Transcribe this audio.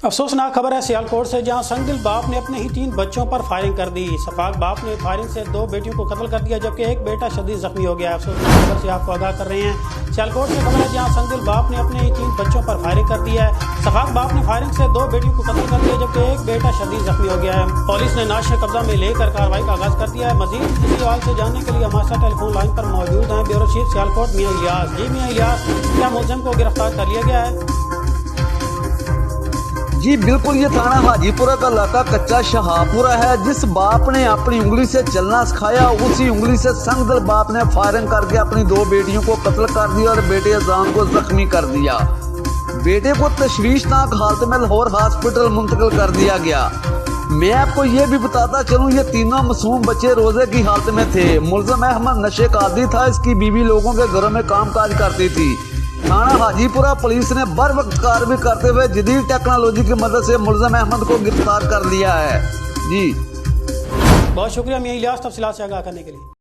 افسوسناک خبر ہے سیالکوٹ سے، جہاں سنگدل باپ نے اپنے ہی 3 بچوں پر فائرنگ کر دی۔ شفاق باپ نے فائرنگ سے 2 بیٹیوں کو قتل کر دیا، جبکہ ایک بیٹا شدید زخمی ہو گیا ہے۔ افسوسناک خبر سے آپ کو آگاہ کر رہے ہیں، سیالکوٹ سے خبر ہے، جہاں سنگدل باپ نے اپنے ہی 3 بچوں پر فائرنگ کر دی ہے۔ شفاق باپ نے فائرنگ سے 2 بیٹیوں کو قتل کر دیا، جبکہ ایک بیٹا شدید زخمی ہو گیا ہے۔ پولیس نے نعش قبضہ میں لے کر کارروائی کا آغاز کر دیا ہے۔ مزید اسی حوالے سے جاننے کے لیے ہمارے ساتھ ٹیلی فون لائن پر موجود ہیں بیورو چیف سیالکوٹ میاں الیاس۔ جی میاں الیاس، کیا ملزم کو گرفتار کر لیا گیا ہے؟ جی بالکل، یہ تھانہ حاجی پورہ کا علاقہ کچا شہاپورہ ہے۔ جس باپ نے اپنی انگلی سے چلنا سکھایا، اسی انگلی سے سنگدل باپ نے فائرنگ کر کے اپنی 2 بیٹیوں کو قتل کر دیا اور بیٹے اذان کو زخمی کر دیا۔ بیٹے کو تشویشناک حالت میں لاہور ہاسپٹل منتقل کر دیا گیا۔ میں آپ کو یہ بھی بتاتا چلوں، یہ تینوں معصوم بچے روزے کی حالت میں تھے۔ ملزم احمد نشے کا عادی تھا، اس کی بیوی لوگوں کے گھروں میں کام کاج کرتی تھی۔ تھانہ حاجی پورہ پولیس نے بر وقت کارروائی کرتے ہوئے جدید ٹیکنالوجی کی مدد سے ملزم احمد کو گرفتار کر لیا ہے۔ جی بہت شکریہ میاں الیاس، تفصیلات سے آگاہ کرنے کے لیے۔